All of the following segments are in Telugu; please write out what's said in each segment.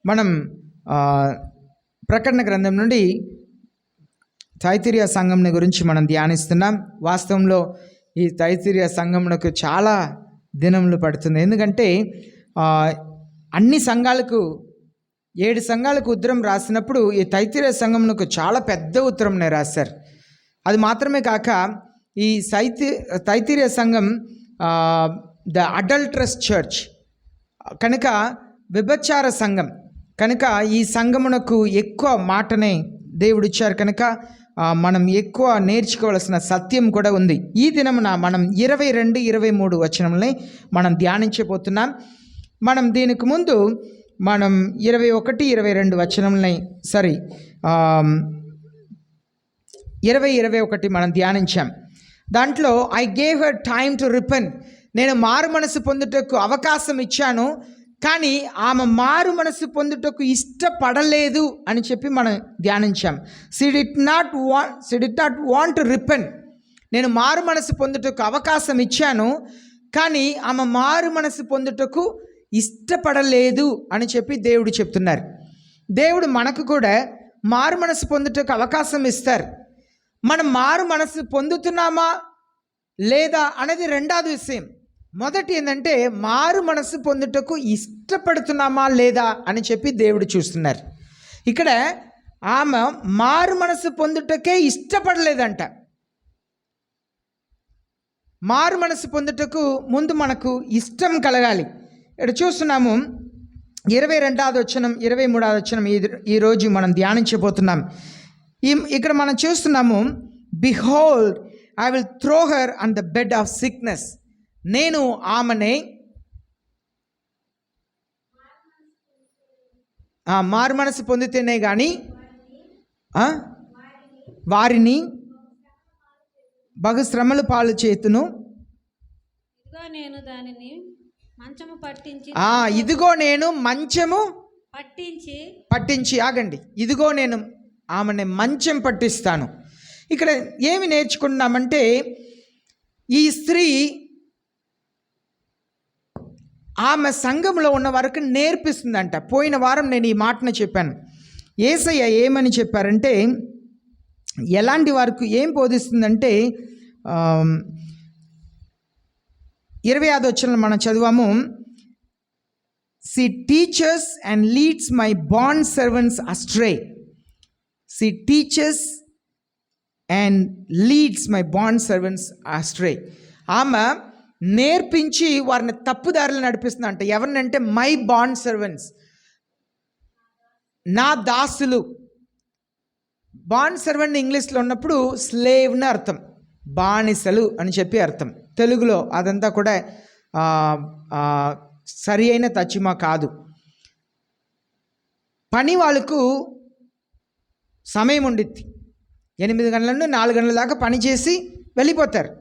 మనం ప్రకటన గ్రంథం నుండి తైతిరీయ సంఘం గురించి మనం ధ్యానిస్తున్నాం. వాస్తవంలో ఈ తైతిరీయ సంఘమునకు చాలా దినములు పడుతుంది. ఎందుకంటే అన్ని సంఘాలకు 7 సంఘాలకు ఉత్తరం రాసినప్పుడు ఈ తైతిరీయ సంఘమునకు చాలా పెద్ద ఉత్తరంనే రాశారు. అది మాత్రమే కాక ఈ తైతిరీయ సంఘం ద అడల్ట్రస్ చర్చ్ కనుక, వ్యభిచార సంఘం కనుక ఈ సంఘమునకు ఎక్కువ మాటనే దేవుడు ఇచ్చారు. కనుక మనం ఎక్కువ నేర్చుకోవాల్సిన సత్యం కూడా ఉంది. ఈ దినమున మనం 22, 23 వచనంలో మనం ధ్యానించబోతున్నాం. మనం దీనికి ముందు మనం 21, 22 వచనంలో 21 మనం ధ్యానించాం. దాంట్లో I gave her time to repent, నేను మారు మనసు పొందుటకు అవకాశం ఇచ్చాను, కానీ ఆమె మారు మనసు పొందుటకు ఇష్టపడలేదు అని చెప్పి మనం ధ్యానించాం. She did not want to repent. నేను మారు మనసు పొందుటకు అవకాశం ఇచ్చాను, కానీ ఆమె మారు మనసు పొందుటకు ఇష్టపడలేదు అని చెప్పి దేవుడు చెప్తున్నారు. దేవుడు మనకు కూడా మారు మనసు పొందుటకు అవకాశం ఇస్తారు. మనం మారు మనసు పొందుతున్నామా లేదా అనేది రెండోది విషయం. మొదటి ఏంటంటే మారు మనసు పొందుటకు ఇష్టపడుతున్నామా లేదా అని చెప్పి దేవుడు చూస్తున్నారు. ఇక్కడ ఆమె మారు మనసు పొందుటకే ఇష్టపడలేదంట. మారు మనసు పొందుటకు ముందు మనకు ఇష్టం కలగాలి. ఇక్కడ చూస్తున్నాము 22వ వచనం, 23వ వచనం ఈరోజు మనం ధ్యానించబోతున్నాం. ఇక్కడ మనం చూస్తున్నాము, behold I will throw her on the bed of sickness. నేను ఆమెనే మారు మనసు పొందితేనే కానీ వారిని బహు శ్రమలు పాలు చేతును. ఇదిగో నేను మంచము పట్టించి ఆగండి, ఇదిగో నేను ఆమెని మంచం పట్టిస్తాను. ఇక్కడ ఏమి నేర్చుకున్నామంటే, ఈ స్త్రీ ఆమె సంఘంలో ఉన్న వరకు నేర్పిస్తుందంట. పోయిన వారం నేను ఈ మాటను చెప్పాను. యేసయ్య ఏమని చెప్పారంటే, ఎలాంటి వారికి ఏం బోధిస్తుందంటే 25వ వచనంలో మనం చదివాము, She teaches and leads my bond servants astray. She teaches and leads my bond servants astray. ఆమె నేర్పించి వారిని తప్పుదారులు నడిపిస్తుందంట. ఎవరినంటే మై బాండ్ సర్వెంట్స్, నా దాసులు. బాండ్ సర్వెంట్ ఇంగ్లీష్లో ఉన్నప్పుడు స్లేవ్ని అర్థం, బానిసలు అని చెప్పి అర్థం. తెలుగులో అదంతా కూడా సరి అయిన తచ్చిమా కాదు. పని వాళ్ళకు సమయం ఉండిద్ది, 8 గంటల నుండి 4 గంటల దాకా పని చేసి వెళ్ళిపోతారు.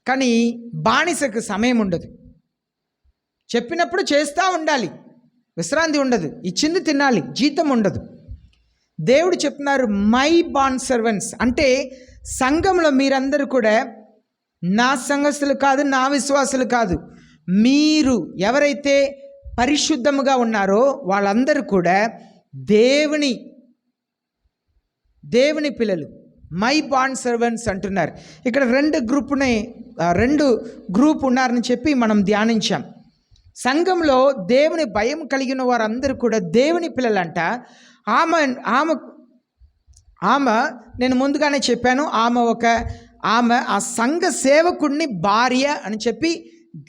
కానీ బానిసకు సమయం ఉండదు. చెప్పినప్పుడు చేస్తూ ఉండాలి, విశ్రాంతి ఉండదు, ఇచ్చింది తినాలి, జీతం ఉండదు. దేవుడు చెప్తున్నారు మై బాండ్ సర్వెంట్స్ అంటే సంఘంలో మీరందరూ కూడా నా సంఘస్థులు కాదు, నా విశ్వాసులు కాదు, మీరు ఎవరైతే పరిశుద్ధముగా ఉన్నారో వాళ్ళందరూ కూడా దేవుని పిల్లలు, మై బాండ్ సర్వెంట్స్ అంటున్నారు. ఇక్కడ 2 గ్రూప్ ఉన్నారని చెప్పి మనం ధ్యానించాం. సంఘంలో దేవుని భయం కలిగిన వారందరూ కూడా దేవుని పిల్లలంట. ఆమె నేను ముందుగానే చెప్పాను, ఆమె ఆ సంఘ సేవకుడిని భార్య అని చెప్పి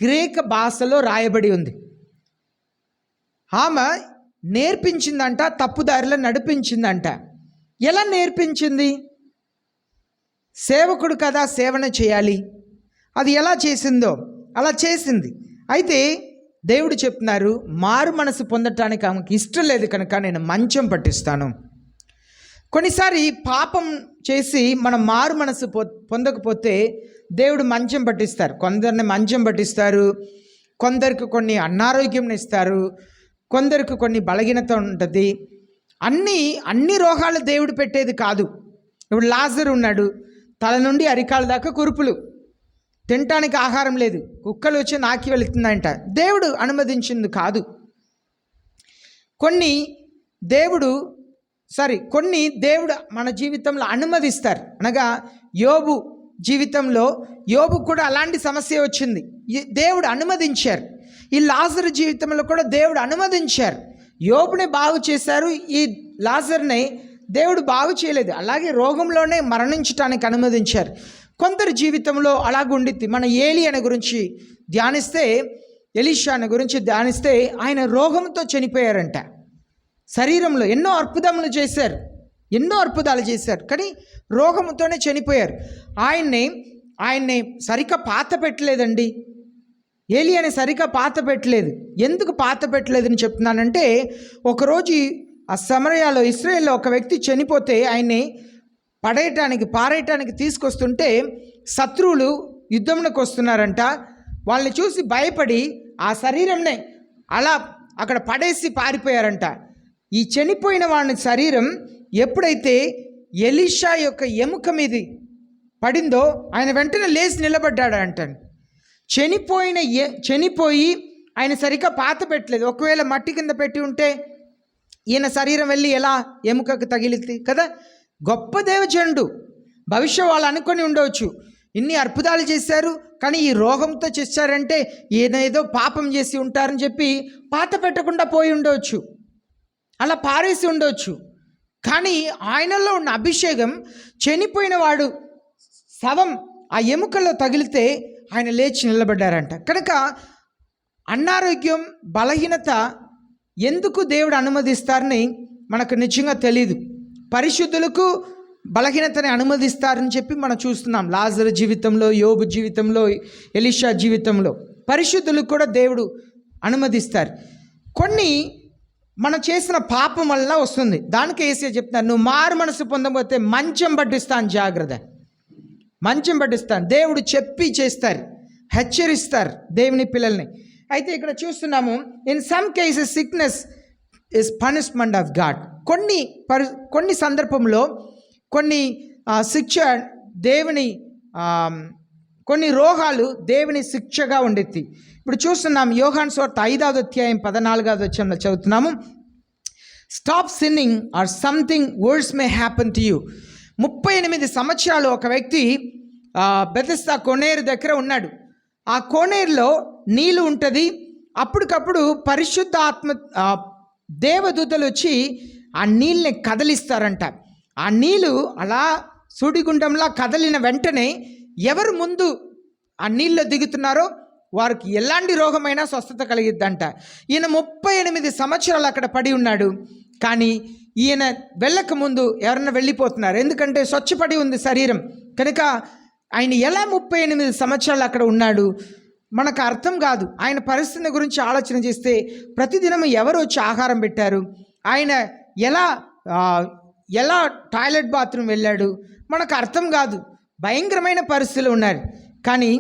గ్రీక్ భాషలో రాయబడి ఉంది. ఆమె నేర్పించిందంట, తప్పుదారిలో నడిపించిందంట. ఎలా నేర్పించింది? సేవకుడు కదా సేవన చేయాలి, అది ఎలా చేసిందో అలా చేసింది. అయితే దేవుడు చెప్తున్నారు, మారు మనసు పొందటానికి ఆమెకు ఇష్టం లేదు కనుక నేను మంచం పట్టిస్తాను. కొన్నిసారి పాపం చేసి మనం మారు మనసు పొందకపోతే దేవుడు మంచం పట్టిస్తారు. కొందరిని మంచం పట్టిస్తారు, కొందరికి కొన్ని అనారోగ్యం ఇస్తారు, కొందరికి కొన్ని బలహీనత ఉంటుంది. అన్ని రోగాలు దేవుడు పెట్టేది కాదు. ఇప్పుడు లాజరు ఉన్నాడు, తల నుండి అరికాల దాకా కురుపులు, తినటానికి ఆహారం లేదు, కుక్కలు వచ్చి నాకి వెళుతుందంట. దేవుడు అనుమతించింది కాదు. కొన్ని కొన్ని దేవుడు మన జీవితంలో అనుమతిస్తారు. అనగా యోబు జీవితంలో యోబు కూడా అలాంటి సమస్య వచ్చింది, దేవుడు అనుమతించారు. ఈ లాజరు జీవితంలో కూడా దేవుడు అనుమతించారు. యోబుని బాగు చేశారు, ఈ లాజర్ని దేవుడు బాగు చేయలేదు. అలాగే రోగంలోనే మరణించటానికి అనుమతించారు. కొందరి జీవితంలో అలాగుండిద్ది. మన ఏలియాని గురించి ధ్యానిస్తే, ఎలీషాని గురించి ధ్యానిస్తే, ఆయన రోగంతో చనిపోయారంట. శరీరంలో ఎన్నో అద్భుతాలు చేశారు, కానీ రోగంతోనే చనిపోయారు. ఆయన్ని సరిగ్గా పాత పెట్టలేదండి. ఏలియాని సరిగ్గా పాత పెట్టలేదు. ఎందుకు పాత పెట్టలేదని చెప్తున్నానంటే, ఒకరోజు ఆ సమరయాలో ఇశ్రాయేల్లో ఒక వ్యక్తి చనిపోతే ఆయన్ని పారేయటానికి తీసుకొస్తుంటే శత్రువులు యుద్ధంలోకి వస్తున్నారంట. వాళ్ళని చూసి భయపడి ఆ శరీరంనే అలా అక్కడ పడేసి పారిపోయారంట. ఈ చనిపోయిన వాడి శరీరం ఎప్పుడైతే ఎలీషా యొక్క ఎముక మీద పడిందో ఆయన వెంటనే లేచి నిలబడ్డాడంట. చనిపోయి ఆయన సరిగ్గా పాత పెట్టలేదు. ఒకవేళ మట్టి కింద పెట్టి ఉంటే ఈయన శరీరం వెళ్ళి ఎలా ఎముకకు తగిలింది కదా. గొప్ప దేవజనుడు, భవిష్య వాళ్ళు అనుకొని ఉండవచ్చు, ఇన్ని అద్భుతాలు చేశారు, కానీ ఈ రోగంతో చేశారంటే ఈయన ఏదో పాపం చేసి ఉంటారని చెప్పి పాత పెట్టకుండా పోయి ఉండవచ్చు, అలా పారేసి ఉండవచ్చు. కానీ ఆయనలో ఉన్న అభిషేకం చనిపోయిన వాడు శవం ఆ ఎముకల్లో తగిలితే ఆయన లేచి నిలబడ్డారంట. కనుక అనారోగ్యం, బలహీనత ఎందుకు దేవుడు అనుమతిస్తారని మనకు నిజంగా తెలీదు. పరిశుద్ధులకు బలహీనతని అనుమతిస్తారని చెప్పి మనం చూస్తున్నాం. లాజరు జీవితంలో, యోబు జీవితంలో, ఎలీషా జీవితంలో పరిశుద్ధులకు కూడా దేవుడు అనుమతిస్తారు. కొన్ని మనం చేసిన పాపం వల్ల వస్తుంది. దానికి యేసయ్య చెప్తున్నారు, నువ్వు మారు మనసు పొందకపోతే మంచం పట్టిస్తాను, జాగ్రత్త, మంచం పట్టిస్తాను. దేవుడు చెప్పి చేస్తారు, హెచ్చరిస్తారు దేవుని పిల్లల్ని. అయితే ఇక్కడ చూస్తున్నాము, in some cases sickness is punishment of God. కొన్ని సందర్భంలో కొన్ని శిక్ష దేవుని, కొన్ని రోగాలు దేవుని శిక్షగా ఉండేది. ఇప్పుడు చూస్తున్నాం, యోహాను సువార్త 5వ అధ్యాయం 14వ వచనంలో చదువుతున్నాము, stop sinning or something worse may happen to you. 38 సంవత్సరాలు ఒక వ్యక్తి బెతెస్దా కోనేరు దగ్గర ఉన్నాడు. ఆ కోనేరులో నీళ్ళు ఉంటుంది. అప్పటికప్పుడు పరిశుద్ధ ఆత్మ దేవదూతలు వచ్చి ఆ నీళ్ళని కదిలిస్తారంట. ఆ నీళ్ళు అలా సుడిగుండంలా కదిలిన వెంటనే ఎవరు ముందు ఆ నీళ్ళు దిగుతున్నారో వారికి ఎలాంటి రోగమైనా స్వస్థత కలిగిద్దంట. ఈయన 38 సంవత్సరాలు అక్కడ పడి ఉన్నాడు. కానీ ఈయన వెళ్ళక ముందు ఎవరన్నా వెళ్ళిపోతున్నారు, ఎందుకంటే స్వచ్ఛపడి ఉంది శరీరం. కనుక ఆయన ఎలా 38 సంవత్సరాలు అక్కడ ఉన్నాడు మనకు అర్థం కాదు. ఆయన పరిస్థితిని గురించి ఆలోచన చేస్తే ప్రతిదినం ఎవరు వచ్చి ఆహారం పెట్టారు, ఆయన ఎలా టాయిలెట్ బాత్రూమ్ వెళ్ళాడు మనకు అర్థం కాదు. భయంకరమైన పరిస్థితులు ఉన్నారు. కానీ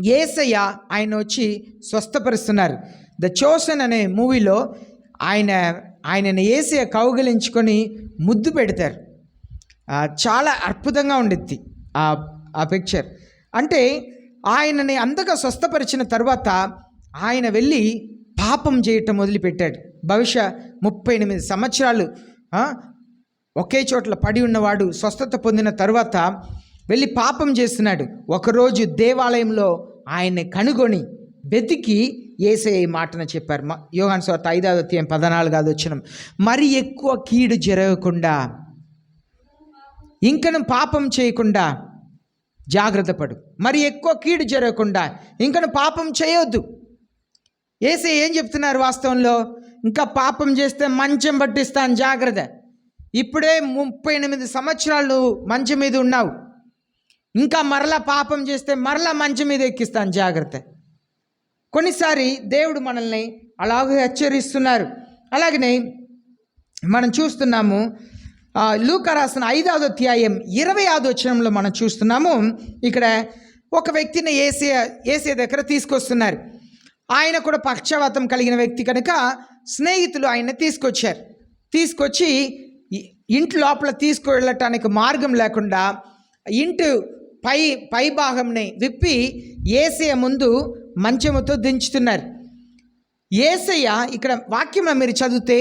యేసయ్య ఆయన వచ్చి స్వస్థపరుస్తున్నారు. ద చోసన్ అనే మూవీలో ఆయనని యేసయ్య కౌగిలించుకొని ముద్దు పెడతారు. చాలా అద్భుతంగా ఉండిద్ది ఆ పిక్చర్. అంటే ఆయనని అంతగా స్వస్థపరిచిన తర్వాత ఆయన వెళ్ళి పాపం చేయటం మొదలుపెట్టాడు. బహుశా 38 సంవత్సరాలు ఒకే చోట్ల పడి ఉన్నవాడు స్వస్థత పొందిన తర్వాత వెళ్ళి పాపం చేస్తున్నాడు. ఒకరోజు దేవాలయంలో ఆయన్ని కనుగొని వెతికి యేసయ్య ఈ మాటను చెప్పారు. యోహాను సువార్త 5వ అధ్యాయం 14వ వచనం, మరి ఎక్కువ కీడు జరగకుండా ఇంకను పాపం చేయకుండా జాగ్రత్త పడు. మరి ఎక్కువ కీడు జరగకుండా ఇంకను పాపం చేయొద్దు. యేసయ్య ఏం చెప్తున్నారు వాస్తవంలో, ఇంకా పాపం చేస్తే మంచం పట్టిస్తాను, జాగ్రత్త. ఇప్పుడే 38 సంవత్సరాలు నువ్వు మంచం మీద ఉన్నావు, ఇంకా మరలా పాపం చేస్తే మరలా మంచం మీద ఎక్కిస్తాను, జాగ్రత్త. కొన్నిసారి దేవుడు మనల్ని అలాగే హెచ్చరిస్తున్నారు. అలాగనే మనం చూస్తున్నాము, లూకా రాసిన 5వ అధ్యాయం 20వ వచనంలో మనం చూస్తున్నాము. ఇక్కడ ఒక వ్యక్తిని యేసయ్య దగ్గర తీసుకొస్తున్నారు. ఆయన కూడా పక్షవాతం కలిగిన వ్యక్తి కనుక స్నేహితులు ఆయన్ని తీసుకొచ్చి ఇంటి లోపల తీసుకువెళ్ళటానికి మార్గం లేకుండా ఇంటి పై భాగంని విప్పి యేసయ్య ముందు మంచముతో దించుతున్నారు. యేసయ్య ఇక్కడ వాక్యంలో మీరు చదివితే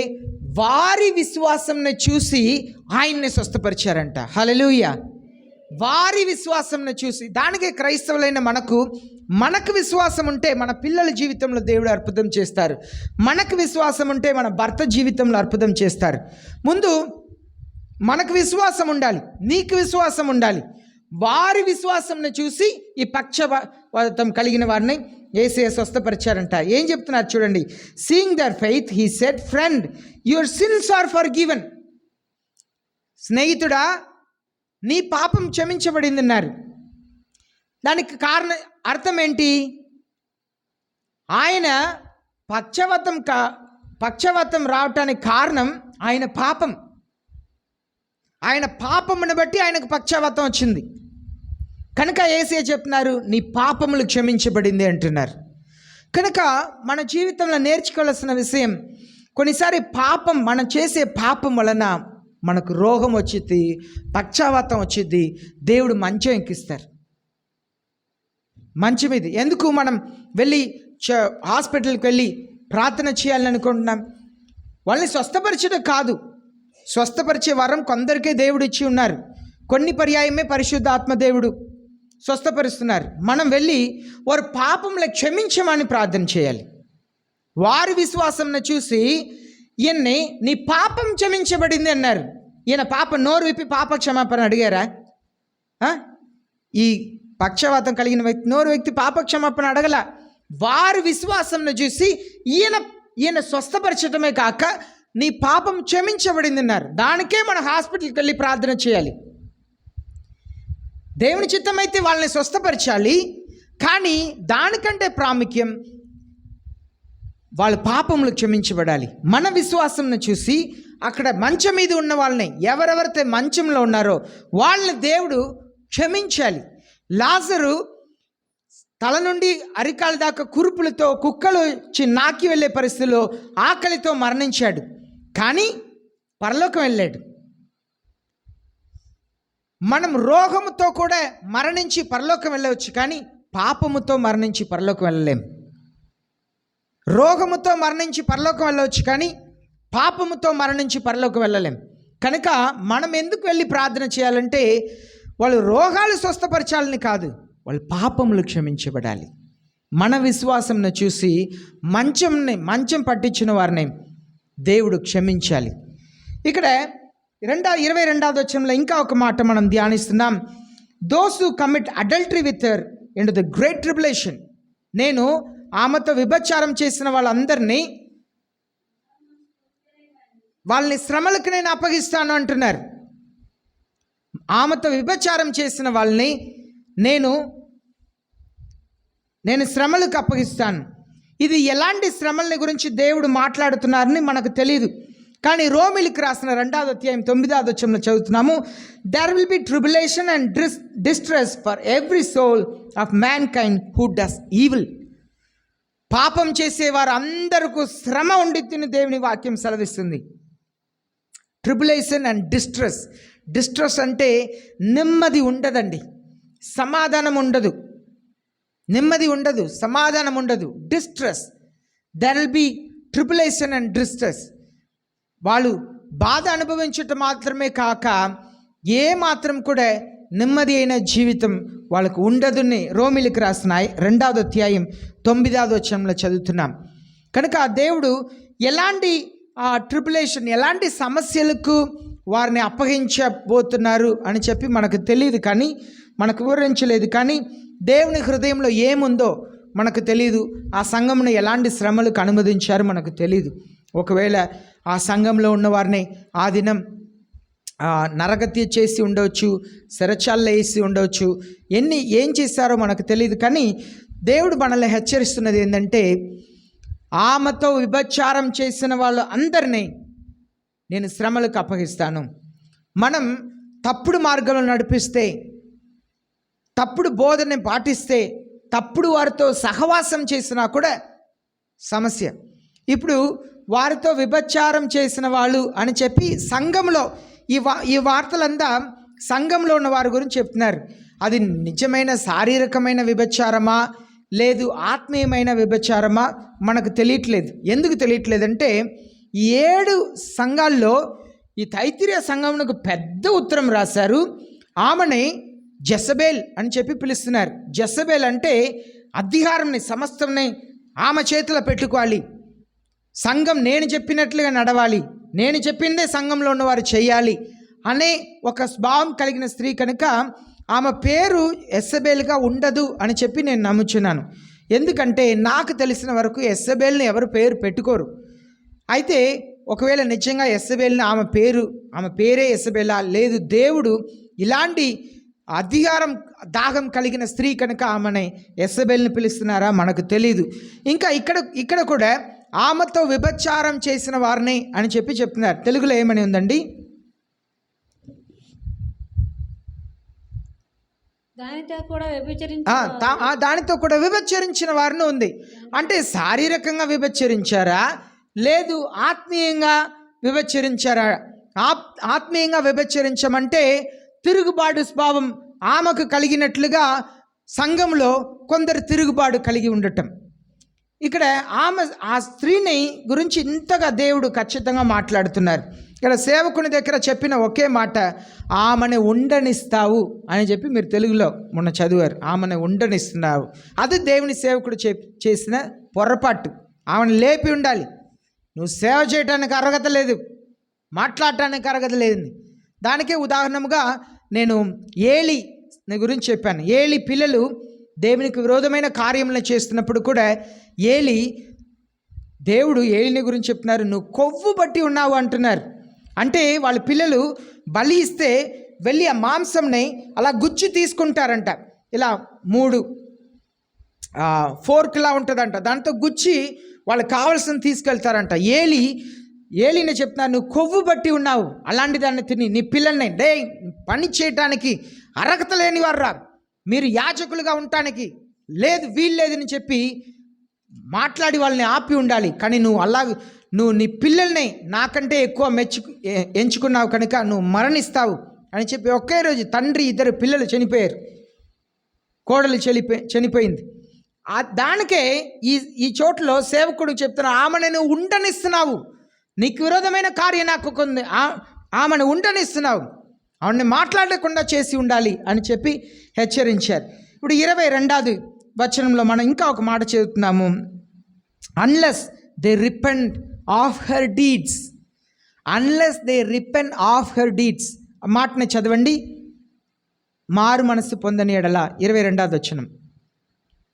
వారి విశ్వాసంని చూసి ఆయన్ని స్వస్థపరిచారంట. హల్లెలూయా. వారి విశ్వాసంను చూసి, దానికే క్రైస్తవులైన మనకు విశ్వాసం ఉంటే మన పిల్లల జీవితంలో దేవుడు అద్భుతం చేస్తారు. మనకు విశ్వాసం ఉంటే మన భర్త జీవితంలో అద్భుతం చేస్తారు. ముందు మనకు విశ్వాసం ఉండాలి, నీకు విశ్వాసం ఉండాలి. వారి విశ్వాసంను చూసి ఈ పక్షవాతం కలిగిన వారిని యేసయ్య స్వస్థపరిచారంట. ఏం చెప్తున్నారు చూడండి. Seeing their faith he said, friend your sins are forgiven. స్నేహితుడా, నీ పాపం క్షమించబడింది అన్నారు. దానికి అర్థం ఏంటి? ఆయన పక్షవాతం రావటానికి కారణం ఆయన పాపం. ఆయన పాపమును బట్టి ఆయనకు పక్షవాతం వచ్చింది కనుక యేసయ్య చెప్తున్నారు, నీ పాపములు క్షమించబడింది అంటున్నారు. కనుక మన జీవితంలో నేర్చుకోవాల్సిన విషయం, కొన్నిసారి మనం చేసే పాపం వలన మనకు రోగం వచ్చింది, పక్షవాతం వచ్చింది. దేవుడు మంచం ఎక్కిస్తారు. మంచం ఇది ఎందుకు మనం వెళ్ళి హాస్పిటల్కి వెళ్ళి ప్రార్థన చేయాలని అనుకుంటున్నాం? వాళ్ళని స్వస్థపరచడం కాదు, స్వస్థపరిచే వరం కొందరికే దేవుడు ఇచ్చి ఉన్నారు. కొన్ని పర్యాయమే పరిశుద్ధాత్మ దేవుడు స్వస్థపరుస్తున్నారు. మనం వెళ్ళి వారి పాపంలో క్షమించమని ప్రార్థన చేయాలి. వారి విశ్వాసంను చూసి ఈయన్ని నీ పాపం క్షమించబడింది అన్నారు. ఈయన నోరు విప్పి పాప క్షమాపణ అడిగారా? ఈ పక్షవాతం కలిగిన నోరు వ్యక్తి పాప క్షమాపణ అడగల. వారి విశ్వాసంను చూసి ఈయన స్వస్థపరచడమే కాక నీ పాపం క్షమించబడింది అన్నారు. దానికే మన హాస్పిటల్కి వెళ్ళి ప్రార్థన చేయాలి. దేవుని చిత్తమైతే వాళ్ళని స్వస్థపరచాలి, కానీ దానికంటే ప్రాముఖ్యం వాళ్ళ పాపములు క్షమించబడాలి. మన విశ్వాసంను చూసి అక్కడ మంచం మీద ఉన్న వాళ్ళని, ఎవరెవరైతే మంచంలో ఉన్నారో వాళ్ళని దేవుడు క్షమించాలి. లాజరు తల నుండి అరికాల దాకా కురుపులతో కుక్కలు నాకి వెళ్ళే పరిస్థితిలో ఆకలితో మరణించాడు, కానీ పరలోకం వెళ్ళాడు. మనం రోగముతో కూడా మరణించి పరలోకం వెళ్ళవచ్చు, కానీ పాపముతో మరణించి పరలోకం వెళ్ళలేం. రోగముతో మరణించి పరలోకం వెళ్ళవచ్చు, కానీ పాపముతో మరణించి పరలోకం వెళ్ళలేం. కనుక మనం ఎందుకు వెళ్ళి ప్రార్థన చేయాలంటే, వాళ్ళు రోగాలు స్వస్థపరచాలని కాదు, వాళ్ళు పాపములు క్షమించబడాలి. మన విశ్వాసంను చూసి మంచం పట్టించిన వారిని దేవుడు క్షమించాలి. ఇక్కడ 22వ వచనంలో ఇంకా ఒక మాట మనం ధ్యానిస్తున్నాం. Those who commit adultery with her into the great tribulation. నేను ఆమెతో వ్యభిచారం చేసిన వాళ్ళని శ్రమలకు నేను అప్పగిస్తాను అంటున్నారు. ఆమెతో వ్యభిచారం చేసిన వాళ్ళని నేను శ్రమలకు అప్పగిస్తాను. ఇది ఎలాంటి శ్రమలని గురించి దేవుడు మాట్లాడుతున్నారని మనకు తెలియదు, కానీ రోమిలికి రాసిన 2వ అధ్యాయం 9వ వచనంలో చదువుతున్నాము. There will be tribulation and distress for every soul of mankind who does evil. పాపం చేసేవారు అందరికీ శ్రమ ఉండిద్దని దేవుని వాక్యం సెలవిస్తుంది. ట్రిబులేషన్ అండ్ డిస్ట్రెస్ అంటే నెమ్మది ఉండదండి, సమాధానం ఉండదు, నెమ్మది ఉండదు, సమాధానం ఉండదు. Distress, there will be tribulation and distress. వాళ్ళు బాధ అనుభవించటం మాత్రమే కాక ఏ మాత్రం కూడా నెమ్మది అయిన జీవితం వాళ్ళకు ఉండదుని రోమిలికి రాసిన 2వ అధ్యాయం 9వ వచనంలో చదువుతున్నాం. కనుక ఆ దేవుడు ఎలాంటి ట్రిబులేషన్, ఎలాంటి సమస్యలకు వారిని అప్పగించబోతున్నారు అని చెప్పి మనకు తెలియదు, కానీ మనకు వివరించలేదు. కానీ దేవుని హృదయంలో ఏముందో మనకు తెలియదు. ఆ సంఘమును ఎలాంటి శ్రమలకు అనుమతించారో మనకు తెలియదు. ఒకవేళ ఆ సంఘంలో ఉన్నవారిని ఆ దినం నరగతి చేసి ఉండవచ్చు, సెరచాల్లో వేసి ఉండవచ్చు, ఏం చేశారో మనకు తెలియదు. కానీ దేవుడు మనల్ని హెచ్చరిస్తున్నది ఏంటంటే, ఆమెతో వ్యభిచారం చేసిన వాళ్ళు అందరినీ నేను శ్రమలకు అప్పగిస్తాను. మనం తప్పుడు మార్గంలో నడిపిస్తే, తప్పుడు బోధనని పాటిస్తే, తప్పుడు వారితో సహవాసం చేసినా కూడా సమస్య. ఇప్పుడు వారితో వ్యభిచారం చేసిన వాళ్ళు అని చెప్పి సంఘంలో ఈ వార్తలంతా సంఘంలో ఉన్న వారి గురించి చెప్తున్నారు. అది నిజమైన శారీరకమైన వ్యభిచారమా లేదు ఆత్మీయమైన వ్యభిచారమా మనకు తెలియట్లేదు. ఎందుకు తెలియట్లేదంటే, 7 సంఘాల్లో ఈ తైతిరీయ సంఘమునకు పెద్ద ఉత్తరం రాశారు. ఆమెని జెజబెల్ అని చెప్పి పిలుస్తున్నారు. జెజబెల్ అంటే అధికారంని, సమస్తంని ఆమె చేతిలో పెట్టుకోవాలి, సంఘం నేను చెప్పినట్లుగా నడవాలి, నేను చెప్పిందే సంఘంలో ఉన్నవారు చేయాలి అనే ఒక స్వభావం కలిగిన స్త్రీ కనుక ఆమె పేరు యెజబెల్గా ఉండదు అని చెప్పి నేను నమ్ముచున్నాను. ఎందుకంటే నాకు తెలిసిన వరకు యెజబెల్ని ఎవరు పేరు పెట్టుకోరు. అయితే ఒకవేళ నిజంగా యెజబెల్ని ఆమె పేరే యెజబెలా, లేదు దేవుడు ఇలాంటి అధికారం దాహం కలిగిన స్త్రీ కనుక ఆమెని యెజబెల్ని పిలుస్తున్నారా మనకు తెలియదు. ఇంకా ఇక్కడ కూడా ఆమెతో వ్యభిచారం చేసిన వారిని అని చెప్పి చెప్తున్నారు. తెలుగులో ఏమని ఉందండి? దానితో కూడా వ్యభిచరించిన వారిని ఉంది. అంటే శారీరకంగా వ్యభిచరించారా, లేదు ఆత్మీయంగా వ్యభిచరించారా? ఆత్మీయంగా వ్యభిచరించమంటే తిరుగుబాటు స్వభావం ఆమెకు కలిగినట్లుగా సంఘంలో కొందరు తిరుగుబాటు కలిగి ఉండటం. ఇక్కడ ఆ స్త్రీని గురించి ఇంతగా దేవుడు ఖచ్చితంగా మాట్లాడుతున్నారు. ఇక్కడ సేవకుని దగ్గర చెప్పిన ఒకే మాట, ఆమెను ఉండనిస్తావు అని చెప్పి మీరు తెలుగులో మొన్న చదివారు. ఆమెను ఉండనిస్తున్నావు. అది దేవుని సేవకుడు చేసిన పొరపాటు. ఆమెను లేపి ఉండాలి. నువ్వు సేవ చేయడానికి అర్హత లేదు, మాట్లాడటానికి అర్హత లేదు. దానికే ఉదాహరణగా నేను ఏలి గురించి చెప్పాను. ఏలి పిల్లలు దేవునికి విరోధమైన కార్యములను చేస్తున్నప్పుడు కూడా దేవుడు ఏలిని గురించి చెప్తున్నారు, నువ్వు కొవ్వు బట్టి ఉన్నావు అంటున్నారు. అంటే వాళ్ళ పిల్లలు బలి ఇస్తే వెళ్ళి ఆ మాంసంని అలా గుచ్చి తీసుకుంటారంట. ఇలా 3 ఫోర్క్లా ఉంటుందంట, దాంతో గుచ్చి వాళ్ళకి కావాల్సిన తీసుకెళ్తారంట. ఏలిని చెప్తున్నారు, నువ్వు కొవ్వు బట్టి ఉన్నావు, అలాంటి దాన్ని తిని నీ పిల్లల్ని పని చేయటానికి అర్హత లేని వారు రా, మీరు యాజకులుగా ఉండటానికి లేదు, వీల్లేదని చెప్పి మాట్లాడి వాళ్ళని ఆపి ఉండాలి. కానీ నువ్వు నీ పిల్లల్ని నాకంటే ఎక్కువ ఎంచుకున్నావు కనుక నువ్వు మరణిస్తావు అని చెప్పి ఒకే రోజు తండ్రి 2 పిల్లలు చనిపోయారు, కోడలు చనిపోయింది. దానికే ఈ చోట్ల సేవకుడు చెప్తున్నా, ఆమెను నువ్వు ఉండనిస్తున్నావు, నీకు విరోధమైన కార్యం నాకు కొంది, ఆమెను ఉండనిస్తున్నావు, ఆమెను మాట్లాడకుండా చేసి ఉండాలి అని చెప్పి హెచ్చరించారు. ఇప్పుడు 22వ వచనంలో మనం ఇంకా ఒక మాట చదువుతున్నాము, unless they repent of her deeds. Unless they repent of her deeds. ఆ మాటని చదవండి. మారు మనస్సు పొందని ఎడల 22వ వచనం.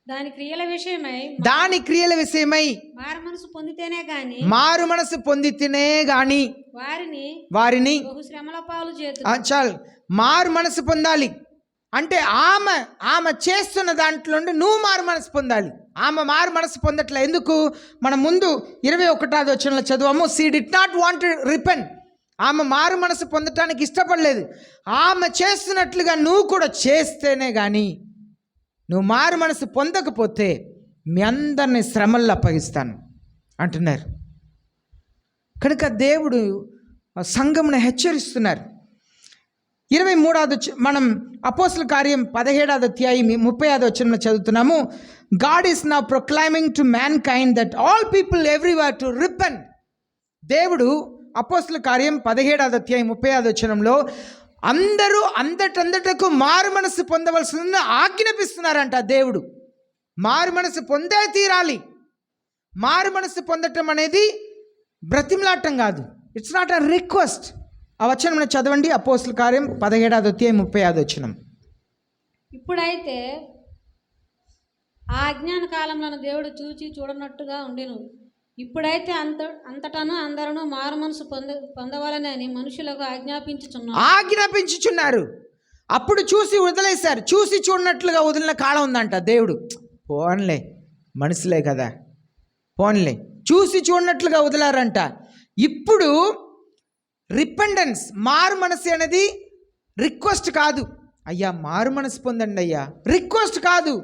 దాని క్రియల విషయమై మారు మనసు పొందితేనే గాని వారిని శ్రమల పాలు చాలు. మారు మనసు పొందాలి అంటే ఆమె చేస్తున్న దాంట్లో నువ్వు మారు మనసు పొందాలి. ఆమె మారు మనసు పొందట్లే. ఎందుకు? మనం ముందు 21వ వచనంలో చదువాము, she did not want to repent. ఆమె మారు మనసు పొందటానికి ఇష్టపడలేదు. ఆమె చేస్తున్నట్లుగా నువ్వు కూడా చేస్తేనే కానీ, నువ్వు మారు మనసు పొందకపోతే మీ అందరినీ శ్రమల్లో అప్పగిస్తాను అంటున్నారు. కనుక దేవుడు సంఘమును హెచ్చరిస్తున్నారు. 23వ మనం అపోస్తల కార్యం 17వ అధ్యాయం 30వ వచనంలో చదువుతున్నాము, God is now proclaiming to man kind that all people everywhere to repent. దేవుడు అపోస్తల కార్యం 17వ అధ్యాయం 30వ వచనంలో అందరూ అంతటంతటకు మారు మనసు పొందవలసిందని ఆజ్ఞాపిస్తున్నారంట. దేవుడు మారు మనసు పొందే తీరాలి. మారు మనసు పొందటం అనేది బ్రతిమలాటం కాదు, ఇట్స్ నాట్ అ రిక్వెస్ట్. ఆ వచనం చదవండి, అపోస్తల కార్యం 17వ అధ్యాయం 30వ వచనం. ఇప్పుడైతే ఆ అజ్ఞాన కాలంలో దేవుడు చూడనట్టుగా ఉండెను. ఇప్పుడైతే అంతటను అందరూ మారు మనసు పొందవాలని మనుషులకు ఆజ్ఞాపించుచున్నారు. అప్పుడు చూసి వదిలేశారు. చూసి చూడనట్లుగా వదిలిన కాలం ఉందంట. దేవుడు పోన్లే, మనుషులే కదా, పోన్లే, చూసి చూడనట్లుగా వదిలారంట. ఇప్పుడు రిపెండెన్స్, మారు మనసు అనేది రిక్వెస్ట్ కాదు. అయ్యా మారు మనసు పొందండి అయ్యా, రిక్వెస్ట్ కాదు,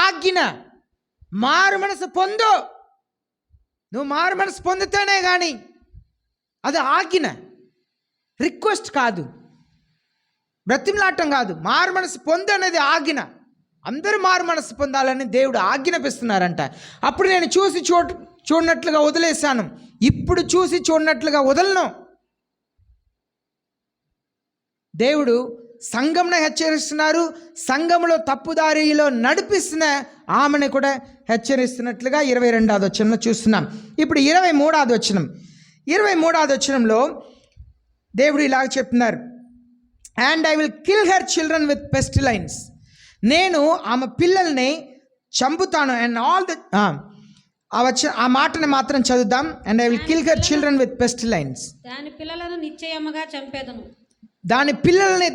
ఆజ్ఞ. మారు మనసు పొందు, నువ్వు మారు మనసు పొందితేనే కానీ, అది ఆజ్ఞ, రిక్వెస్ట్ కాదు, బ్రతిమలాటం కాదు. మారు మనసు పొందు అనేది ఆజ్ఞ. అందరూ మారు మనసు పొందాలని దేవుడు ఆజ్ఞాపిస్తున్నారంట. అప్పుడు నేను చూసి చూడనట్లుగా వదిలేశాను, ఇప్పుడు చూసి చూడనట్లుగా వదలను. దేవుడు సంఘంను హెచ్చరిస్తున్నారు, సంఘంలో తప్పుదారిలో నడిపిస్తున్న ఆమెను కూడా హెచ్చరిస్తున్నట్లుగా 22వ వచనంలో చూస్తున్నాం. ఇప్పుడు 23వ వచనం. 23వ వచనంలో దేవుడు ఇలాగ చెప్తున్నారు, and I will kill her children with pestilence. నేను ఆమె పిల్లల్ని చంపుతాను. అండ్ ఆల్ ద ఆ మాటని మాత్రం చదువుదాం. And I will kill her children with pestilence. దాని పిల్లలను నిశ్చయముగా చంపేదను. దాని పిల్లల్ని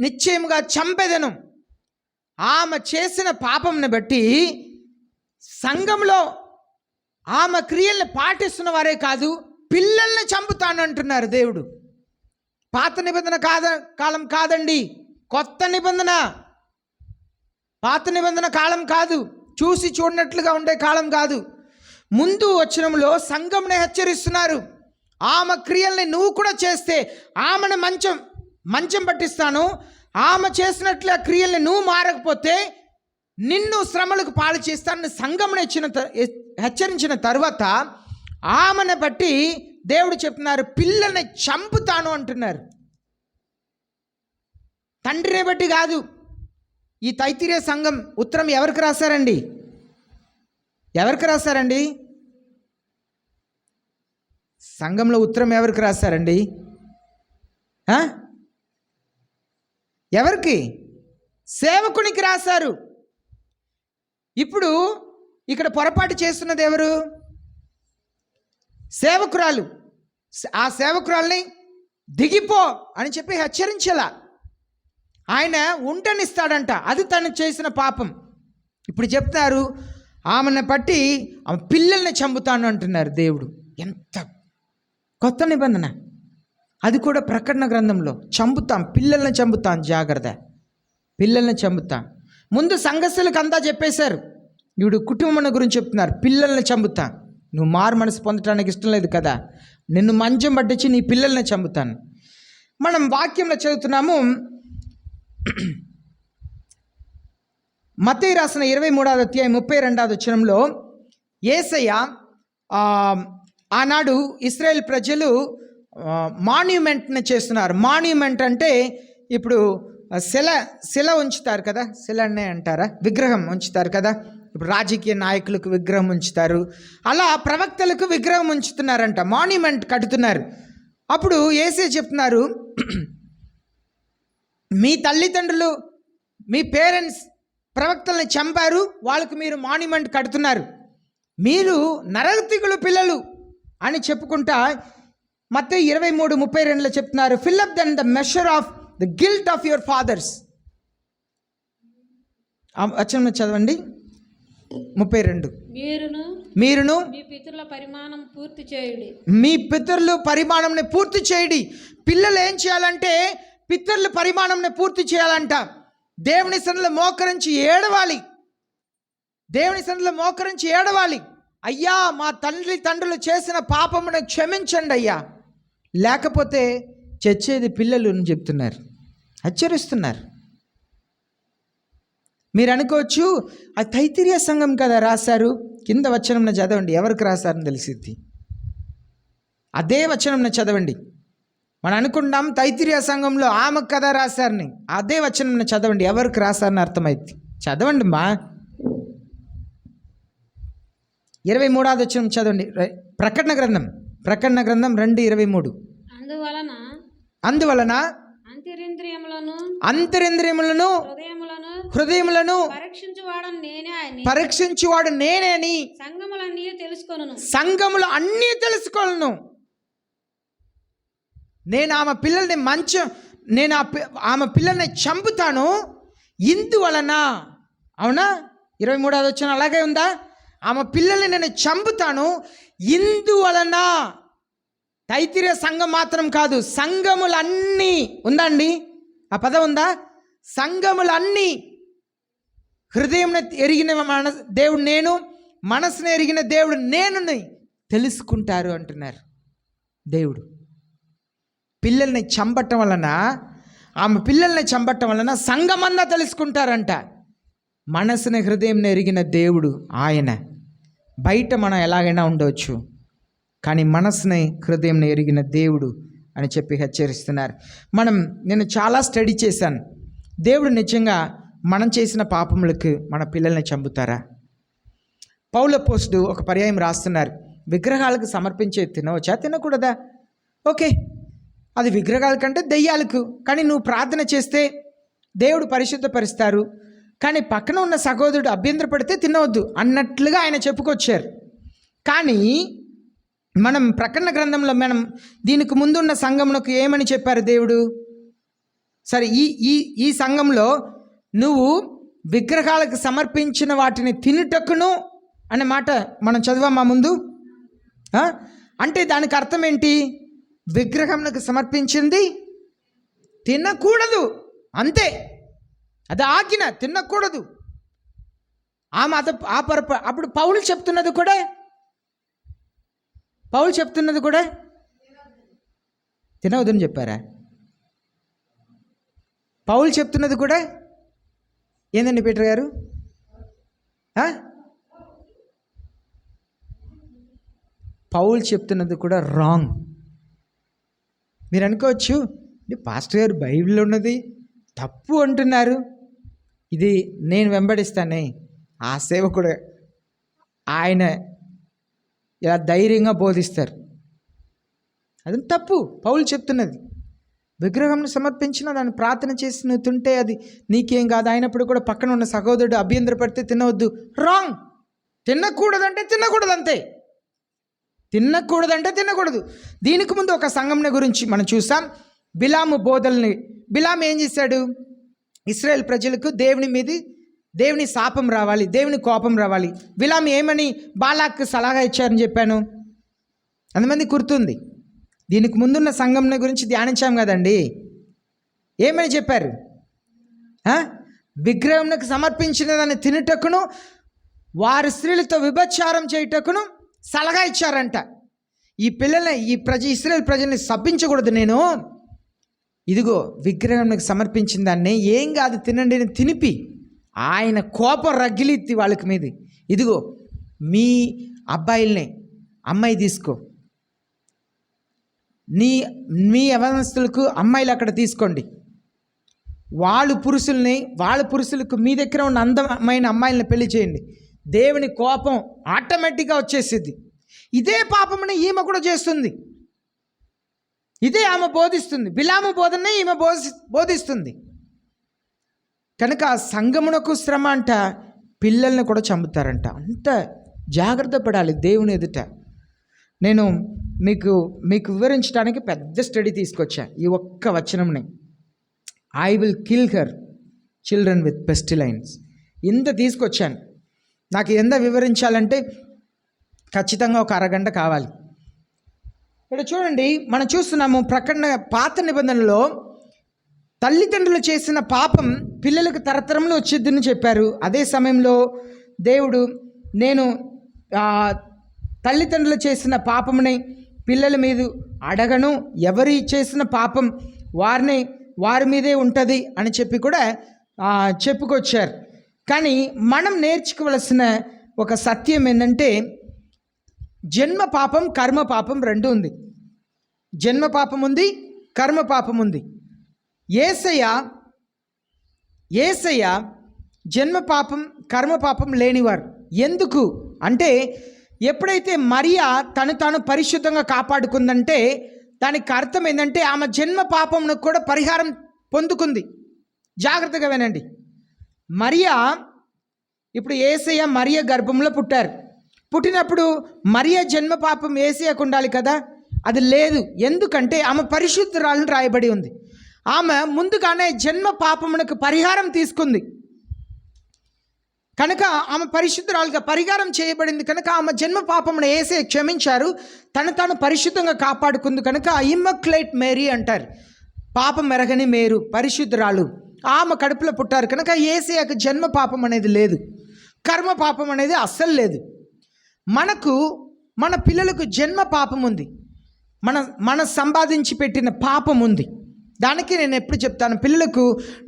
నిశ్చయముగా చంపెదను. ఆమె చేసిన పాపంని బట్టి సంఘంలో ఆమె క్రియల్ని పాటిస్తున్న వారే కాదు, పిల్లల్ని చంపుతాను అంటున్నారు దేవుడు. పాత నిబంధన కాలం కాదండి, కొత్త నిబంధన. పాత నిబంధన కాలం కాదు, చూసి చూడనట్లుగా ఉండే కాలం కాదు. ముందు వచనంలో సంఘంని హెచ్చరిస్తున్నారు. ఆమె క్రియల్ని నువ్వు కూడా చేస్తే ఆమెను మంచం పట్టిస్తాను. ఆమె చేసినట్ల క్రియల్ని నువ్వు మారకపోతే నిన్ను శ్రమలకు పాలు చేస్తానని సంఘంను హెచ్చరించిన తర్వాత ఆమెను బట్టి దేవుడు చెప్తున్నారు, పిల్లల్ని చంపుతాను అంటున్నారు. తండ్రిని బట్టి కాదు. ఈ తైతిరీయ సంఘం ఉత్తరం ఎవరికి రాశారండి? ఎవరికి రాశారండి? సంఘంలో ఉత్తరం ఎవరికి రాశారండి? ఎవరికి? సేవకునికి రాశారు. ఇప్పుడు ఇక్కడ పొరపాటు చేస్తున్నది ఎవరు? సేవకురాలు. ఆ సేవకురాల్ని దిగిపో అని చెప్పి హెచ్చరించేలా ఆయన ఉండనిస్తాడంట. అది తను చేసిన పాపం. ఇప్పుడు చెప్తారు ఆమెను పట్టి ఆమె పిల్లల్ని చంపుతాను అంటున్నారు దేవుడు. ఎంత కొత్త నిబంధన! అది కూడా ప్రకటన గ్రంథంలో చంపుతాం, పిల్లల్ని చంపుతాం, జాగ్రత్త, పిల్లల్ని చంపుతాం. ముందు సంఘస్థులకు అంతా చెప్పేశారు, ఇప్పుడు కుటుంబం గురించి చెప్తున్నారు, పిల్లల్ని చంపుతాం. నువ్వు మారు మనసు పొందటానికి ఇష్టం లేదు కదా, నిన్ను మంచం పట్టించి నీ పిల్లల్ని చంపుతాను. మనం వాక్యంలో చదువుతున్నాము, మత్తయి రాసిన 23వ అధ్యాయం 32వ వచనంలో యేసయ్య ఆనాడు ఇశ్రాయేల్ ప్రజలు మాన్యుమెంట్ని చేస్తున్నారు. మాన్యుమెంట్ అంటే ఇప్పుడు శిల ఉంచుతారు కదా, శిలనే అంటారా, విగ్రహం ఉంచుతారు కదా. ఇప్పుడు రాజకీయ నాయకులకు విగ్రహం ఉంచుతారు, అలా ప్రవక్తలకు విగ్రహం ఉంచుతున్నారంట, మాన్యుమెంట్ కడుతున్నారు. అప్పుడు యేసయ్య చెప్తున్నారు, మీ తల్లిదండ్రులు, మీ పేరెంట్స్ ప్రవక్తల్ని చంపారు, వాళ్ళకు మీరు మాన్యుమెంట్ కడుతున్నారు, మీరు నరహంతకుల పిల్లలు అని చెప్పుకుంటా మత్తయి 23:32 చెప్తున్నారు, fill up then the measure of the guilt of your fathers. వచనం చదవండి 32. మీరును మీ పితరుల పరిమాణం పూర్తి చేయండి. మీ పితరుల పరిమాణంని పూర్తి చేయండి. పిల్లలు ఏం చేయాలంటే పితరుల పరిమాణంని పూర్తి చేయాలంట. దేవుని సన్నిధిలో మోకరించి ఏడవాలి. దేవుని సన్నిధిలో మోకరించి ఏడవాలి. అయ్యా, మా తండ్రులు చేసిన పాపమును క్షమించండి అయ్యా, లేకపోతే చచ్చేది పిల్లలు అని చెప్తున్నారు, హెచ్చరిస్తున్నారు. మీరు అనుకోవచ్చు ఆ తైతిరీయ సంఘం కదా రాశారు. కింద వచనంను చదవండి, ఎవరికి రాశారని తెలిసిద్ది. అదే వచనంను చదవండి. మనం అనుకుంటాం తైతిరీయ సంఘంలో ఆమె కదా రాశారని. అదే వచనంను చదవండి, ఎవరికి రాశారని అర్థమైంది. చదవండి మా 23వ వచనం చదవండి. ప్రకటన గ్రంథం 2:23. అందువలన అంతరింద్రియములను హృదయములను పరీక్షించువాడు నేనే అని సంఘములు అన్నీ తెలుసుకోను. నేను ఆమె పిల్లల్ని చంపుతాను ఇందువలన. అవునా? 23వ వచనం అలాగే ఉందా? ఆమె పిల్లల్ని నేను చంపుతాను ఇందువలన. తైతిరీయ సంఘం మాత్రం కాదు, సంఘములన్నీ ఉందండి, ఆ పదం ఉందా? సంఘములన్నీ. హృదయం ఎరిగిన దేవుడు నేను, మనసును ఎరిగిన దేవుడు నేను తెలుసుకుంటారు అంటున్నారు దేవుడు. పిల్లల్ని చంపటం వలన, ఆమె పిల్లల్ని చంపటం వలన సంఘమంతా తెలుసుకుంటారంట. మనసుని హృదయం ఎరిగిన దేవుడు ఆయన. బయట మనం ఎలాగైనా ఉండవచ్చు, కానీ మనసుని హృదయంని ఎరిగిన దేవుడు అని చెప్పి హెచ్చరిస్తున్నారు. నేను చాలా స్టడీ చేశాను. దేవుడు నిజంగా మనం చేసిన పాపములకు మన పిల్లల్ని చంపుతారా? పౌలు అపోస్తలుడు ఒక పర్యాయం రాస్తున్నారు, విగ్రహాలకు సమర్పించే తినవచ్చా, తినకూడదా? ఓకే, అది విగ్రహాల కంటే దెయ్యాలకు. కానీ నువ్వు ప్రార్థన చేస్తే దేవుడు పరిశుద్ధపరుస్తారు, కానీ పక్కన ఉన్న సహోదరుడు అభ్యంతరపడితే తినవద్దు అన్నట్లుగా ఆయన చెప్పుకొచ్చారు. కానీ మనం ప్రకటన గ్రంథంలో దీనికి ముందున్న సంఘమునకు ఏమని చెప్పారు దేవుడు? సరే, ఈ సంఘంలో నువ్వు విగ్రహాలకు సమర్పించిన వాటిని తినుటకును అనే మాట మనం చదివామా ముందు? అంటే దానికి అర్థం ఏంటి? విగ్రహంకు సమర్పించింది తినకూడదు, అంతే. అది ఆజ్ఞ, తినకూడదు. అప్పుడు పౌలు చెప్తున్నది కూడా తినవద్దని చెప్పారా? పౌలు చెప్తున్నది కూడా ఏందండి పీటర్ గారు? పౌలు చెప్తున్నది కూడా రాంగ్. మీరు అనుకోవచ్చు, పాస్టర్ గారు బైబిల్లో ఉన్నది తప్పు అంటున్నారు, ఇది నేను వెంబడిస్తానే. ఆ సేవకుడు ఆయన ఇలా ధైర్యంగా బోధిస్తారు, అది తప్పు. పౌలు చెప్తున్నది విగ్రహంను సమర్పించిన దాన్ని ప్రార్థన చేసి నువ్వు తింటే అది నీకేం కాదు. అయినప్పుడు కూడా పక్కన ఉన్న సహోదరుడు అభ్యంతరపడితే తినవద్దు, రాంగ్. తినకూడదంటే తినకూడదు, అంతే. తినకూడదంటే తినకూడదు. దీనికి ముందు ఒక సంఘంని గురించి మనం చూసాం, బిలాము బోధల్ని. బిలాము ఏం చేశాడు? ఇశ్రాయేల్ ప్రజలకు దేవుని శాపం రావాలి, దేవుని కోపం రావాలి. బిలాము ఏమని బాలాక్కు సలహా ఇచ్చారని చెప్పాను, అంతమంది గుర్తుంది. దీనికి ముందున్న సంఘంని గురించి ధ్యానించాం కదండి. ఏమని చెప్పారు? విగ్రహంకు సమర్పించిన దాన్ని తినుటకును వారి స్త్రీలతో విభచారం చేయుటకును సలహా ఇచ్చారంట. ఈ పిల్లల్ని, ఇశ్రాయేల్ ప్రజల్ని శపించకూడదు. నేను ఇదిగో విగ్రహానికి సమర్పించిన దాన్ని ఏం కాదు తినండి అని తినిపి ఆయన కోపం రగిలిత్తి వాళ్ళకి మీద, ఇదిగో మీ అబ్బాయిల్ని, అమ్మాయి తీసుకో, మీ యవనస్తులకు అమ్మాయిలు అక్కడ తీసుకోండి, వాళ్ళ పురుషులకు మీ దగ్గర ఉన్న అందమైన అమ్మాయిలను పెళ్లి చేయండి. దేవుని కోపం ఆటోమేటిక్గా వచ్చేసింది. ఇదే పాపముని ఈమె కూడా చేస్తుంది, ఇదే ఆమె బోధిస్తుంది. బిలాము బోధనే ఈమె బోధిస్తుంది. కనుక ఆ సంఘమునకు శ్రమ అంట, పిల్లల్ని కూడా చంపుతారంట. అంత జాగ్రత్త పడాలి దేవుని ఎదుట. నేను మీకు వివరించడానికి పెద్ద స్టడీ తీసుకొచ్చా. ఈ ఒక్క వచనంని, I will kill her children with pestilence, ఇంత తీసుకొచ్చాను. నాకు ఎంత వివరించాలంటే ఖచ్చితంగా ఒక అరగంట కావాలి. ఇక్కడ చూడండి, మనం చూస్తున్నాము ప్రకటన పాత నిబంధనలో తల్లిదండ్రులు చేసిన పాపం పిల్లలకు తరతరంలో వచ్చేద్దని చెప్పారు. అదే సమయంలో దేవుడు, నేను తల్లిదండ్రులు చేసిన పాపముని పిల్లల మీద అడగను, ఎవరి చేసిన పాపం వారి మీదే ఉంటుంది అని చెప్పి కూడా చెప్పుకొచ్చారు. కానీ మనం నేర్చుకోవలసిన ఒక సత్యం ఏంటంటే, జన్మ పాపం కర్మ పాపం రెండు ఉంది. జన్మ పాపం ఉంది, కర్మ పాపం ఉంది. యేసయ్య జన్మ పాపం కర్మ పాపం లేనివారు. ఎందుకు అంటే, ఎప్పుడైతే మరియా తాను పరిశుద్ధంగా కాపాడుకుందంటే దానికి అర్థం ఏంటంటే ఆమె జన్మ పాపంను కూడా పరిహారం పొందుకుంది. జాగ్రత్తగా వినండి. ఇప్పుడు యేసయ్య మరియ గర్భంలో పుట్టినప్పుడు మరియ జన్మ పాపం యేసయ్యకు ఉండాలి కదా, అది లేదు. ఎందుకంటే ఆమె పరిశుద్ధురాలని రాయబడి ఉంది. ఆమె ముందుగానే జన్మ పాపమునకు పరిహారం తీసుకుంది కనుక ఆమె పరిశుద్ధురాలుగా పరిహారం చేయబడింది. కనుక ఆమె జన్మ పాపమును యేసయ్య క్షమించారు, తాను పరిశుద్ధంగా కాపాడుకుంది. కనుక ఇమ్మక్యులేట్ మేరీ అంటారు, పాపం ఎరగని మేరు, పరిశుద్ధురాలు. ఆమె కడుపులో పుట్టారు కనుక యేసయ్యకు జన్మ పాపం అనేది లేదు, కర్మ పాపం అనేది అస్సలు లేదు. మన పిల్లలకు జన్మ పాపం ఉంది, మన సంపాదించి పెట్టిన పాపం ఉంది. దానికి నేను ఎప్పుడు చెప్తాను, పిల్లలకు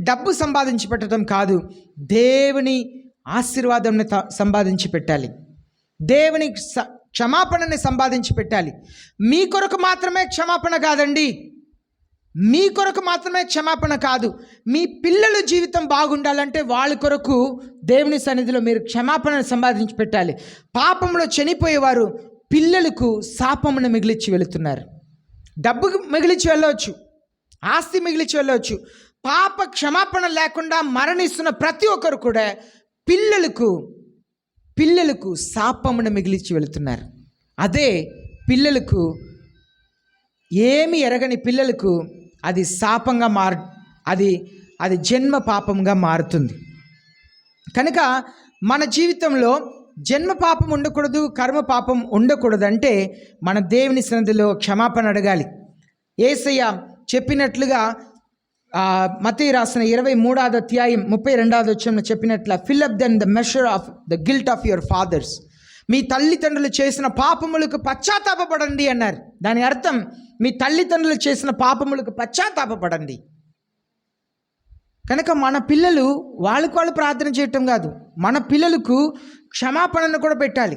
డబ్బు సంపాదించి పెట్టడం కాదు, దేవుని ఆశీర్వాదంని సంపాదించి పెట్టాలి, దేవుని క్షమాపణని సంపాదించి పెట్టాలి. మీ కొరకు మాత్రమే క్షమాపణ కాదండి, మీ కొరకు మాత్రమే క్షమాపణ కాదు, మీ పిల్లల జీవితం బాగుండాలంటే వాళ్ళ కొరకు దేవుని సన్నిధిలో మీరు క్షమాపణను సంపాదించి పెట్టాలి. పాపంలో చనిపోయేవారు పిల్లలకు శాపమును మిగిలిచ్చి వెళుతున్నారు. డబ్బు మిగిలిచి వెళ్ళవచ్చు, ఆస్తి మిగిలిచి వెళ్ళవచ్చు. పాప క్షమాపణ లేకుండా మరణిస్తున్న ప్రతి ఒక్కరు కూడా పిల్లలకు శాపమును మిగిలిచి వెళుతున్నారు. అదే పిల్లలకు, ఏమి ఎరగని పిల్లలకు అది శాపంగా అది జన్మ పాపంగా మారుతుంది. కనుక మన జీవితంలో జన్మ పాపం ఉండకూడదు, కర్మ పాపం ఉండకూడదు అంటే మన దేవుని సన్నిధిలో క్షమాపణ అడగాలి. యేసయ్య చెప్పినట్లుగా మత్తయి రాసిన 23వ అధ్యాయం 32వ వచనంలో చెప్పినట్ల, fill up then the measure of the guilt of your fathers. మీ తల్లిదండ్రులు చేసిన పాపములకు పశ్చాత్తాపపడండి అన్నారు. దాని అర్థం మీ తల్లిదండ్రులు చేసిన పాపములకు పశ్చాత్తాపపడండి. కనుక మన పిల్లలు వాళ్ళకు వాళ్ళు ప్రార్థన చేయటం కాదు, మన పిల్లలకు క్షమాపణను కూడా పెట్టాలి.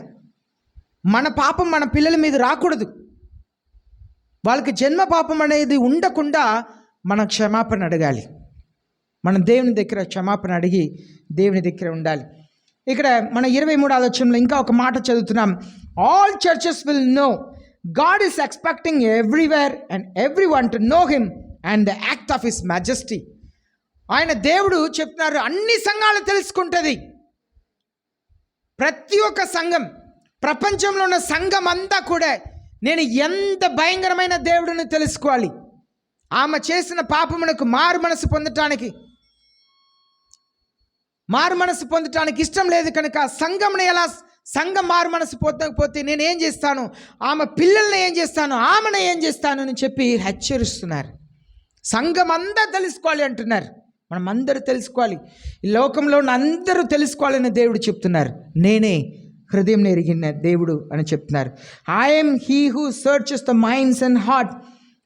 మన పాపం మన పిల్లల మీద రాకూడదు. వాళ్ళకి జన్మ పాపం అనేది ఉండకుండా మనం క్షమాపణ అడగాలి. మన దేవుని దగ్గర క్షమాపణ అడిగి దేవుని దగ్గర ఉండాలి. ఇక్కడ మన 23వ వచనంలో ఇంకా ఒక మాట చదువుతున్నాం. All churches will know God is expecting everywhere and every one to know him and the act of his majesty. ఆయన దేవుడు చెప్తున్నారు, అన్ని సంఘాలు తెలుసుకుంటుంది. ప్రతి ఒక్క సంఘం, ప్రపంచంలో ఉన్న సంఘం అంతా కూడా నేను ఎంత భయంకరమైన దేవుడిని తెలుసుకోవాలి. ఆమె చేసిన పాపమునకు మారు మనసు పొందటానికి ఇష్టం లేదు కనుక సంఘం మారు మనసు పొందకపోతే నేను ఏం చేస్తాను, ఆమె పిల్లల్ని ఏం చేస్తాను, ఆమెను ఏం చేస్తాను అని చెప్పి హెచ్చరిస్తున్నారు. సంఘం అంతా తెలుసుకోవాలి అంటున్నారు. మనం అందరూ తెలుసుకోవాలి, ఈ లోకంలో ఉన్న అందరూ తెలుసుకోవాలని దేవుడు చెప్తున్నారు. నేనే హృదయం ఎరిగిన దేవుడు అని చెప్తున్నారు. I'm he who searches the minds and heart.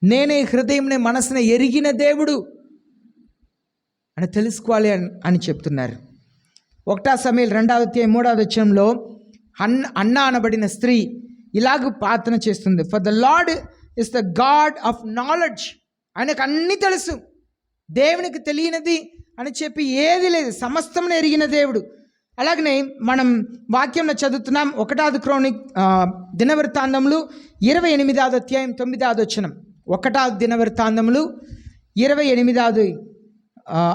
నేనే హృదయంని మనసుని ఎరిగిన దేవుడు అని తెలుసుకోవాలి అని చెప్తున్నారు. 1 సమూయేలు 2వ అధ్యాయం 3వ వచనంలో అన్న అనబడిన స్త్రీ ఇలాగ ప్రార్థన చేస్తుంది. For the lord is the God of knowledge. ఆయనకు అన్నీ తెలుసు, దేవునికి తెలియనిది అని చెప్పి ఏది లేదు, సమస్తం ఎరిగిన దేవుడు. అలాగనే మనం వాక్యంలో చదువుతున్నాం 1వ క్రోనిక్ దినవృత్తాంతములు 28వ అధ్యాయం 9వ వచనం. 1వ దినవృత్తాంతములు 28వ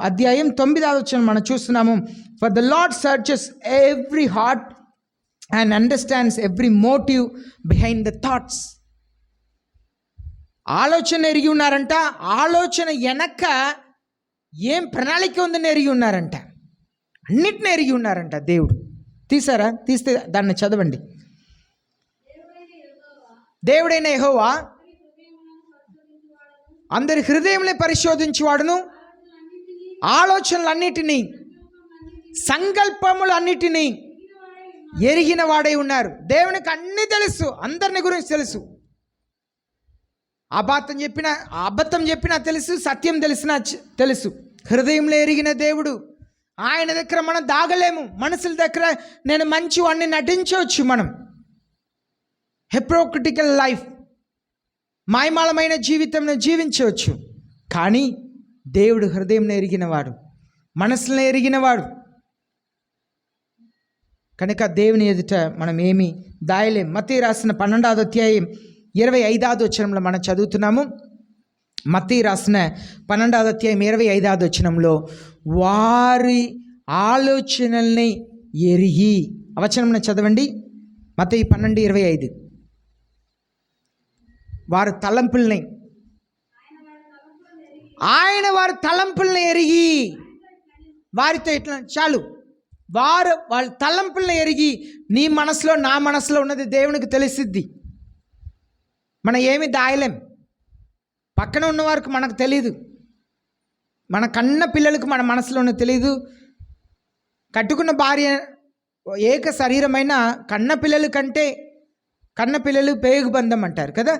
అధ్యాయం 9వ వచనం మనం చూస్తున్నాము. For the lord searches every heart and understands every motive behind the thoughts. ఆలోచన ఎరిగి ఉన్నారంట, ఆలోచన వెనక ఏం ప్రణాళిక ఉందని ఎరిగి ఉన్నారంట, అన్నిటిని ఎరిగి ఉన్నారంట దేవుడు. తీస్తే దాన్ని చదవండి. దేవుడైన యెహోవా అందరి హృదయంలో పరిశోధించువాడును, ఆలోచనలన్నిటినీ సంకల్పములన్నిటినీ ఎరిగిన వాడై ఉన్నారు. దేవునికి అన్నీ తెలుసు, అందరిని గురించి తెలుసు. అబద్ధం చెప్పినా తెలుసు, సత్యం తెలిసినా తెలుసు. హృదయంలో ఎరిగిన దేవుడు. ఆయన దగ్గర మనం దాగలేము. మనుషుల దగ్గర నేను మంచివాడిని నటించవచ్చు, మనం హిపోక్రిటికల్ లైఫ్, మాయమాలమైన జీవితంను జీవించవచ్చు. కానీ దేవుడు హృదయంలో ఎరిగినవాడు, మనసులో ఎరిగినవాడు. కనుక దేవుని ఎదుట మనం ఏమీ దాయలేం. మత్తయి రాసిన 12వ అధ్యాయం 25వ వచనంలో మనం చదువుతున్నాము. మత్తయి రాసిన 12వ అధ్యాయం 25వ వచనంలో వారి ఆలోచనల్ని ఎరిగి, వచనం చదవండి. మత్తయి 12:25. వారి తలంపుల్ని, ఆయన వారి తలంపుల్ని ఎరిగి, వారితో ఇట్లా చాలు, వాళ్ళ తలంపుల్ని ఎరిగి. నీ మనసులో నా మనసులో ఉన్నది దేవునికి తెలిసిద్ది. మనం ఏమి దాయలేం. పక్కన ఉన్న వారికి మనకు తెలీదు, మన కన్న పిల్లలకు మన మనసులో ఉన్నది తెలీదు. కట్టుకున్న భార్య ఏక శరీరమైన కన్న పిల్లల కంటే కన్న పిల్లలు పేగు బంధం అంటారు కదా.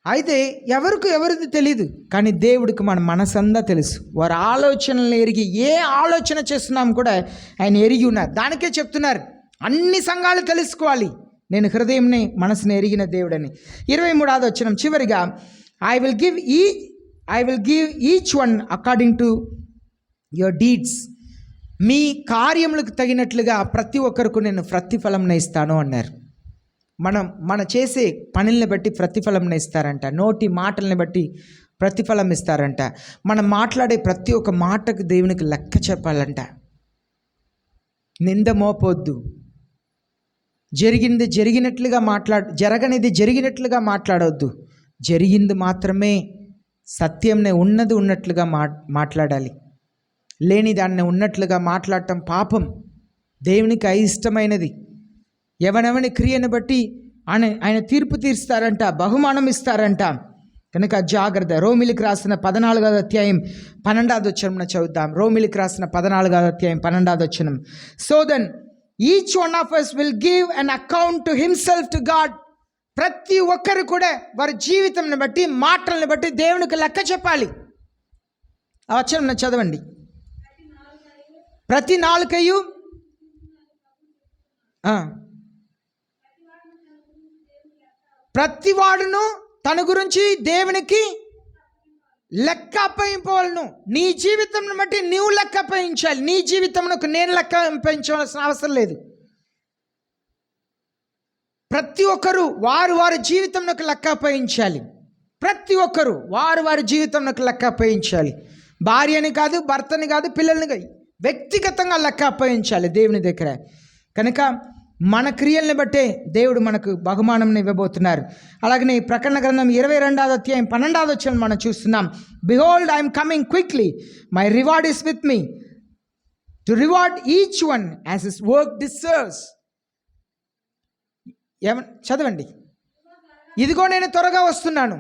అయితే ఎవరిది తెలీదు, కానీ దేవుడికి మన మనసంతా తెలుసు. వారి ఆలోచనలు ఎరిగి, ఏ ఆలోచన చేస్తున్నాం కూడా ఆయన ఎరిగి ఉన్నారు. దానికే చెప్తున్నారు, అన్ని సంఘాలు తెలుసుకోవాలి, నేను హృదయంని మనసుని ఎరిగిన దేవుడని. 23వ వచనం చివరిగా, I will give each one according to your deeds. మీ కార్యములకు తగినట్లుగా ప్రతి ఒక్కరికి నేను ప్రతిఫలం ఇస్తాను అన్నారు. మన చేసే పనుల్ని బట్టి ప్రతిఫలం ఇస్తారంట. నోటి మాటల్ని బట్టి ప్రతిఫలం ఇస్తారంట. మనం మాట్లాడే ప్రతి ఒక్క మాటకు దేవునికి లెక్క చెప్పాలంట. నింద మోపొద్దు. జరగనిది జరిగినట్లుగా మాట్లాడవద్దు. జరిగింది మాత్రమే సత్యంనే ఉన్నది ఉన్నట్లుగా మాట్లాడాలి. లేని దాన్ని ఉన్నట్లుగా మాట్లాడటం పాపం, దేవునికి అయిష్టమైనది. ఎవనెవని క్రియను బట్టి ఆయన తీర్పు తీరుస్తారంట, బహుమానం ఇస్తారంట. కనుక జాగ్రత్త. రోమిలికి రాసిన 14వ అధ్యాయం 12వ వచనం చదువుతాం. రోమిలికి రాసిన 14వ అధ్యాయం 12వ వచనం. So then each one of us will give an account to himself to God. ప్రతి ఒక్కరు కూడా వారి జీవితంని బట్టి, మాటల్ని బట్టి దేవునికి లెక్క చెప్పాలి. ఆ వచనం చదవండి. ప్రతి నాలుకయు ప్రతివాడును తన గురించి దేవునికి లెక్క అప్పగింపవలను. నీ జీవితం బట్టి నీవు లెక్క అప్పగించాలి. నీ జీవితంకు నేను లెక్క అప్పగించవలసిన అవసరం లేదు. ప్రతి ఒక్కరూ వారి జీవితంకు లెక్క అప్పగించాలి. ప్రతి ఒక్కరూ వారి జీవితంకు లెక్క అప్పగించాలి. భార్యని కాదు, భర్తని కాదు, పిల్లల్ని కాదు, వ్యక్తిగతంగా లెక్క అప్పగించాలి దేవుని దగ్గర. కనుక మన క్రియల్ని బట్టే దేవుడు మనకు బహుమానం ఇవ్వబోతున్నారు. అలాగనే ప్రకటన గ్రంథం 22వ అధ్యాయం 12వ వచనం మనం చూస్తున్నాం. Behold I'm coming quickly, my reward is with me to reward each one as his work deserves. చదవండి. ఇదిగో నేను త్వరగా వస్తున్నాను,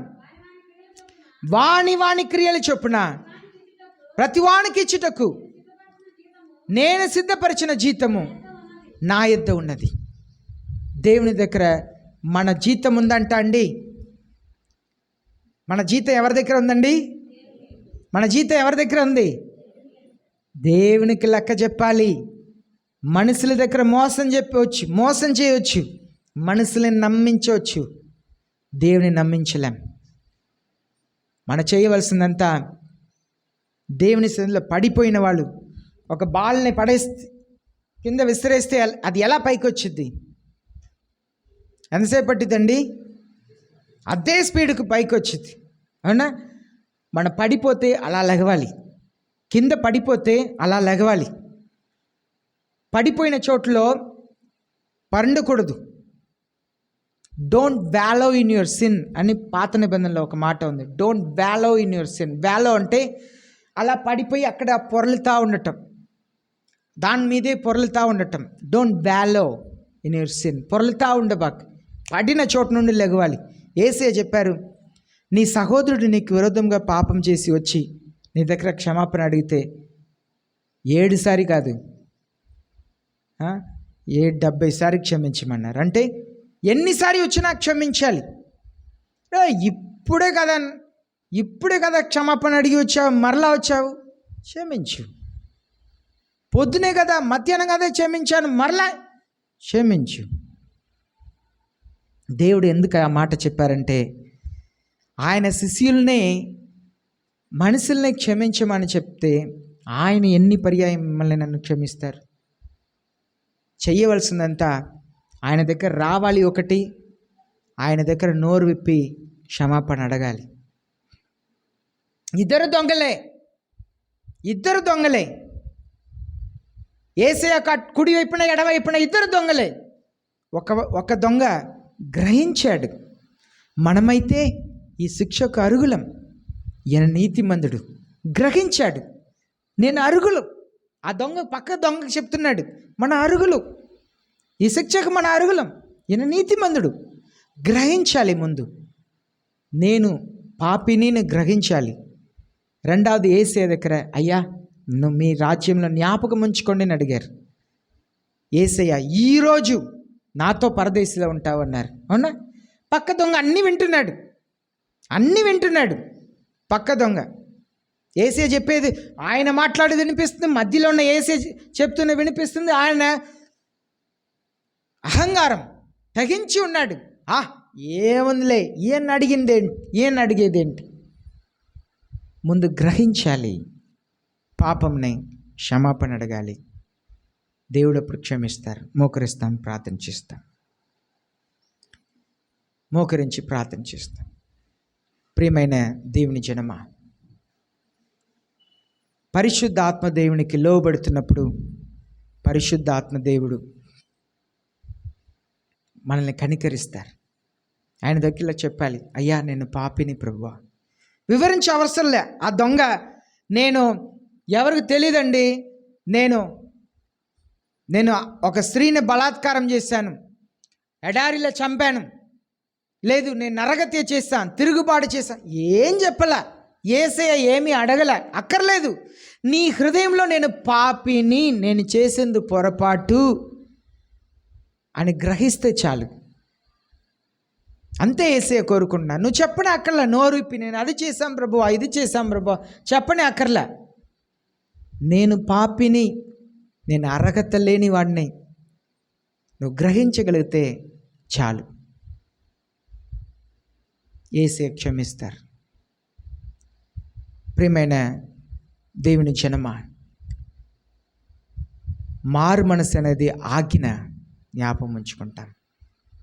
వాని క్రియలు చొప్పున ప్రతి వానికి ఇచ్చుటకు నేను సిద్ధపరిచిన జీతము నా యొద్ద ఉన్నది. దేవుని దగ్గర మన జీతం ఉందంట అండి. మన జీతం ఎవరి దగ్గర ఉందండి? మన జీతం ఎవరి దగ్గర ఉంది? దేవునికి లెక్క చెప్పాలి. మనుషుల దగ్గర మోసం చేయవచ్చు, మనుషులను నమ్మించవచ్చు, దేవుని నమ్మించలేం. మనం చేయవలసిందంతా, దేవుని సన్నిధిలో పడిపోయిన వాళ్ళు ఒక బాల్ని కింద విసిరేస్తే అది ఎలా పైకి వచ్చింది? ఎంతసేపు పట్టిద్దండి? అదే స్పీడ్కి పైకి వచ్చింది. అవునా? మనం పడిపోతే అలా లెగవాలి, కింద పడిపోతే అలా లెగవాలి. పడిపోయిన చోట్లో పండకూడదు. Don't wallow in your sin అని పాత నిబంధనలో ఒక మాట ఉంది. Don't wallow in your sin. Wallow అంటే అలా పడిపోయి అక్కడ పొరలుతూ ఉండటం, దాని మీదే పొరలుతూ ఉండటం. Don't wallow in your sin. పొరలుతూ ఉండబాక్, పడిన చోటు నుండి లెగవాలి. యేసయ్య చెప్పారు, నీ సహోదరుడు నీకు విరోధంగా పాపం చేసి వచ్చి నీ దగ్గర క్షమాపణ అడిగితే 7 సారి కాదు 70 సారి క్షమించమన్నారు. అంటే ఎన్నిసారి వచ్చినా క్షమించాలి. ఇప్పుడే కదా క్షమాపణ అడిగి వచ్చావు, మరలా వచ్చావు, క్షమించు. పొద్దునే కదా, మధ్యాహ్నం కదా క్షమించాను, మరలా క్షమించు. దేవుడు ఎందుకు ఆ మాట చెప్పారంటే, ఆయన శిష్యుల్నే మనుషుల్ని క్షమించమని చెప్తే ఆయన ఎన్ని పర్యాయం మిమ్మల్ని నన్ను క్షమిస్తారు? చెయ్యవలసిందంతా ఆయన దగ్గర రావాలి. ఒకటి, ఆయన దగ్గర నోరు విప్పి క్షమాపణ అడగాలి. ఇద్దరు దొంగలే. యేసయ్య కుడి వైపున ఎడవైపున ఇద్దరు దొంగలే. ఒక దొంగ గ్రహించాడు, మనమైతే ఈ శిక్షకు అర్హులం, ఈయన నీతిమంతుడు. గ్రహించాడు, నేను అర్హులు. ఆ పక్క దొంగకు చెప్తున్నాడు, మన అర్హులు, ఈ శిక్షకు మన అర్హులం, ఈయన నీతిమంతుడు. గ్రహించాలి. ముందు నేను పాపిని గ్రహించాలి. రెండవది యేసయ్య దగ్గర, అయ్యా నువ్వు మీ రాజ్యంలో జ్ఞాపకం ఉంచుకోండి అని అడిగారు. యేసయ్య ఈరోజు నాతో పరదేశంలో ఉంటావు అన్నారు. అవునా? పక్క దొంగ అన్నీ వింటున్నాడు. పక్క దొంగ యేసయ్య చెప్పేది, ఆయన మాట్లాడి వినిపిస్తుంది, మధ్యలో ఉన్న యేసయ్య చెప్తున్న వినిపిస్తుంది. ఆయన అహంకారం, తెగించి ఉన్నాడు. ఏముందిలే, ఈయన అడిగేదేంటి? ముందు గ్రహించాలి, పాపంని క్షమాపణ అడగాలి. దేవుడు అప్పుడు క్షమిస్తారు. మోకరిస్తాం, ప్రార్థన చేస్తాం. మోకరించి ప్రార్థన చేస్తాం. ప్రియమైన దేవుని జనమా, పరిశుద్ధ ఆత్మ దేవునికి లోబడుతున్నప్పుడు పరిశుద్ధ ఆత్మ దేవుడు మనల్ని కనికరిస్తారు. ఆయన దగ్గర చెప్పాలి, అయ్యా నేను పాపిని ప్రభువా. వివరించే అవసరంలే. ఆ దొంగ, నేను ఎవరికి తెలియదండి, నేను ఒక స్త్రీని బలాత్కారం చేశాను, ఎడారిలో చంపాను, లేదు నేను నరగత్య చేస్తాను, తిరుగుబాటు చేశాను, ఏం చెప్పలా. యేసయ్య ఏమీ అడగల, అక్కర్లేదు. నీ హృదయంలో నేను పాపిని, నేను చేసింది పొరపాటు అని గ్రహిస్తే చాలు. అంతే యేసయ్య కోరుకుంటున్నా. నువ్వు చెప్పని అక్కర్లా, నోరు ఇప్పి నేను అది చేశాం ప్రభువా, ఇది చేశాం ప్రభువా చెప్పని అక్కర్లా. నేను పాపిని, నేను అర్హత లేని వాడిని నువ్వు గ్రహించగలిగితే చాలు. యేసయ్య క్షమిస్తారు. ప్రియమైన దేవుని జనమా, మారు మనసు అనేది ఆజ్ఞ జ్ఞాపకం ఉంచుకుంటాం.